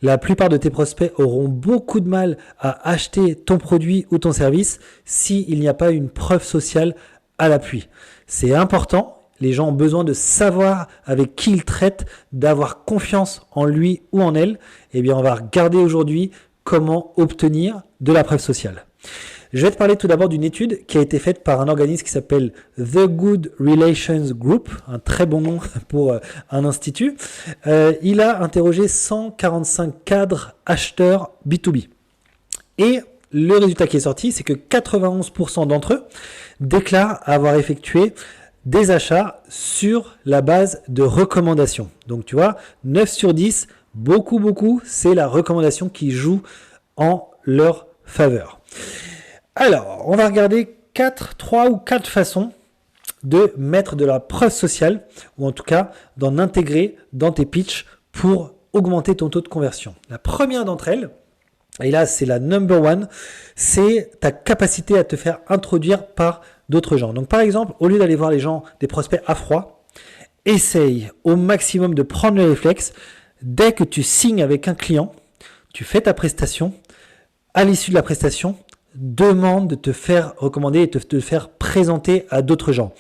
La plupart de tes prospects auront beaucoup de mal à acheter ton produit ou ton service s'il n'y a pas une preuve sociale à l'appui. C'est important. Les gens ont besoin de savoir avec qui ils traitent, d'avoir confiance en lui ou en elle. Eh bien, on va regarder aujourd'hui comment obtenir de la preuve sociale. Je vais te parler tout d'abord d'une étude qui a été faite par un organisme qui s'appelle The Good Relations Group, un très bon nom pour un institut. Il a interrogé 145 cadres acheteurs B2B. Et le résultat qui est sorti, c'est que 91% d'entre eux déclarent avoir effectué des achats sur la base de recommandations. Donc tu vois, 9 sur 10, beaucoup, c'est la recommandation qui joue en leur faveur. Alors, on va regarder 3 ou 4 façons de mettre de la preuve sociale, ou en tout cas d'en intégrer dans tes pitchs pour augmenter ton taux de conversion. La première d'entre elles, et là c'est la number one, c'est ta capacité à te faire introduire par d'autres gens. Donc par exemple, au lieu d'aller voir les gens, des prospects à froid, essaye au maximum de prendre le réflexe. Dès que tu signes avec un client, tu fais ta prestation. À l'issue de la prestation, demande de te faire recommander et de te faire présenter à d'autres gens.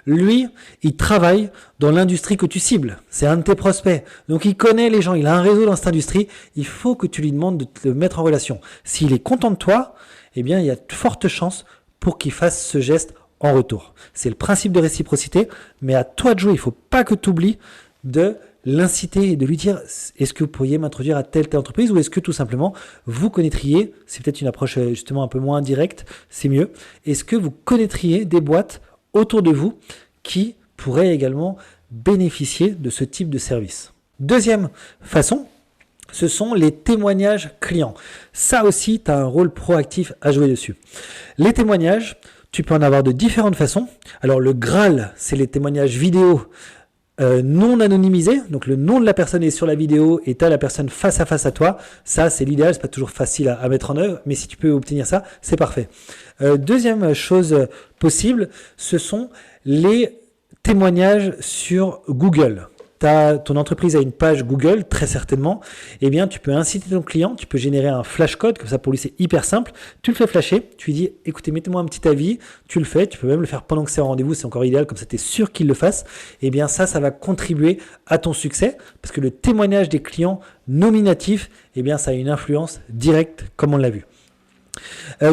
Lui, il travaille dans l'industrie que tu cibles. C'est un de tes prospects. Donc, il connaît les gens. Il a un réseau dans cette industrie. Il faut que tu lui demandes de te mettre en relation. S'il est content de toi, eh bien, il y a de fortes chances pour qu'il fasse ce geste en retour. C'est le principe de réciprocité, mais à toi de jouer. Il ne faut pas que tu oublies de l'inciter et de lui dire est-ce que vous pourriez m'introduire à telle entreprise ou est-ce que tout simplement vous connaîtriez, c'est peut-être une approche justement un peu moins directe, c'est mieux, est-ce que vous connaîtriez des boîtes autour de vous qui pourraient également bénéficier de ce type de service. Deuxième façon, ce sont les témoignages clients. Ça aussi, tu as un rôle proactif à jouer dessus. Les témoignages, tu peux en avoir de différentes façons. Alors le Graal, c'est les témoignages vidéo non anonymisés. Donc le nom de la personne est sur la vidéo et tu as la personne face à face à toi. Ça, c'est l'idéal. C'est pas toujours facile à mettre en œuvre, mais si tu peux obtenir ça, c'est parfait. Deuxième chose possible, ce sont les témoignages sur Google. Ton entreprise a une page Google, très certainement, eh bien, tu peux inciter ton client, tu peux générer un flash code, comme ça pour lui c'est hyper simple, tu le fais flasher, tu lui dis, écoutez, mettez-moi un petit avis, tu le fais, tu peux même le faire pendant que c'est en rendez-vous, c'est encore idéal, comme ça tu es sûr qu'il le fasse, eh bien ça va contribuer à ton succès, parce que le témoignage des clients nominatifs, eh bien ça a une influence directe, comme on l'a vu.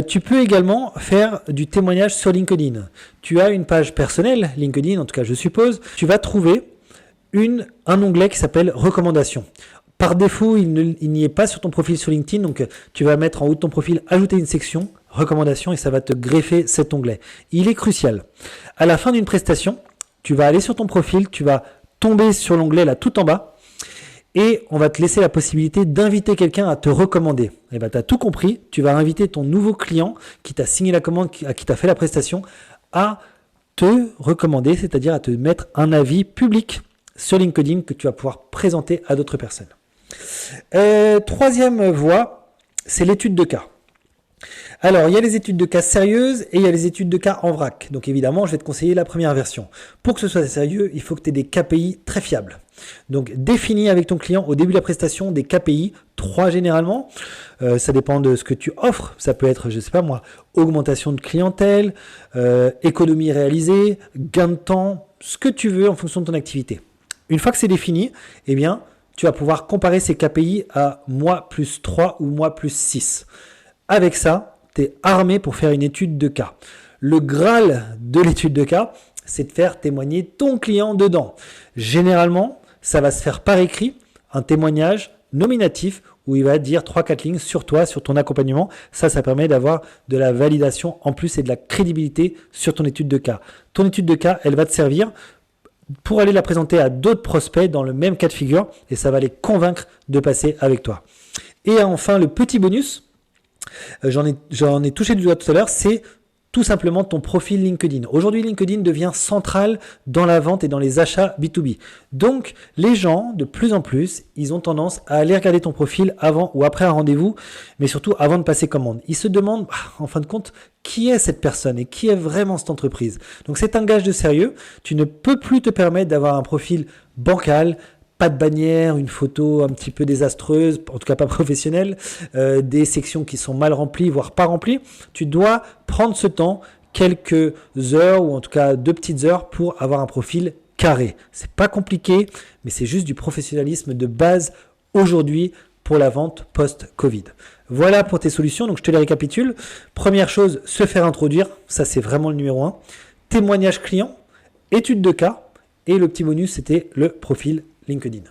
Tu peux également faire du témoignage sur LinkedIn. Tu as une page personnelle, LinkedIn en tout cas je suppose, tu vas trouver un onglet qui s'appelle recommandations. Par défaut, il n'y est pas sur ton profil sur LinkedIn, donc tu vas mettre en haut de ton profil ajouter une section recommandations et ça va te greffer cet onglet. Il est crucial. À la fin d'une prestation, tu vas aller sur ton profil, tu vas tomber sur l'onglet là tout en bas et on va te laisser la possibilité d'inviter quelqu'un à te recommander. Et ben, tu as tout compris, tu vas inviter ton nouveau client qui t'a signé la commande, qui t'a fait la prestation à te recommander, c'est-à-dire à te mettre un avis public sur LinkedIn que tu vas pouvoir présenter à d'autres personnes. Troisième voie, c'est l'étude de cas. Alors, il y a les études de cas sérieuses et il y a les études de cas en vrac. Donc évidemment, je vais te conseiller la première version. Pour que ce soit sérieux, il faut que tu aies des KPI très fiables. Donc définis avec ton client au début de la prestation des KPI, 3 généralement. Ça dépend de ce que tu offres. Ça peut être, je sais pas moi, augmentation de clientèle, économie réalisée, gain de temps, ce que tu veux en fonction de ton activité. Une fois que c'est défini, eh bien, tu vas pouvoir comparer ces KPI à mois plus 3 ou mois plus 6. Avec ça, tu es armé pour faire une étude de cas. Le Graal de l'étude de cas, c'est de faire témoigner ton client dedans. Généralement, ça va se faire par écrit, un témoignage nominatif où il va dire 3-4 lignes sur toi, sur ton accompagnement. Ça permet d'avoir de la validation en plus et de la crédibilité sur ton étude de cas. Ton étude de cas, elle va te servir pour aller la présenter à d'autres prospects dans le même cas de figure et ça va les convaincre de passer avec toi. Et enfin, le petit bonus, j'en ai touché du doigt tout à l'heure, c'est tout simplement ton profil LinkedIn. Aujourd'hui, LinkedIn devient central dans la vente et dans les achats B2B. Donc, les gens, de plus en plus, ils ont tendance à aller regarder ton profil avant ou après un rendez-vous, mais surtout avant de passer commande. Ils se demandent, en fin de compte, qui est cette personne et qui est vraiment cette entreprise. Donc, c'est un gage de sérieux. Tu ne peux plus te permettre d'avoir un profil bancal, pas de bannière, une photo un petit peu désastreuse, en tout cas pas professionnelle, des sections qui sont mal remplies, voire pas remplies, tu dois prendre ce temps, quelques heures ou en tout cas 2 petites heures pour avoir un profil carré. C'est pas compliqué, mais c'est juste du professionnalisme de base aujourd'hui pour la vente post-Covid. Voilà pour tes solutions, donc je te les récapitule. Première chose, se faire introduire, ça c'est vraiment le numéro 1. Témoignage client, étude de cas, et le petit bonus c'était le profil LinkedIn.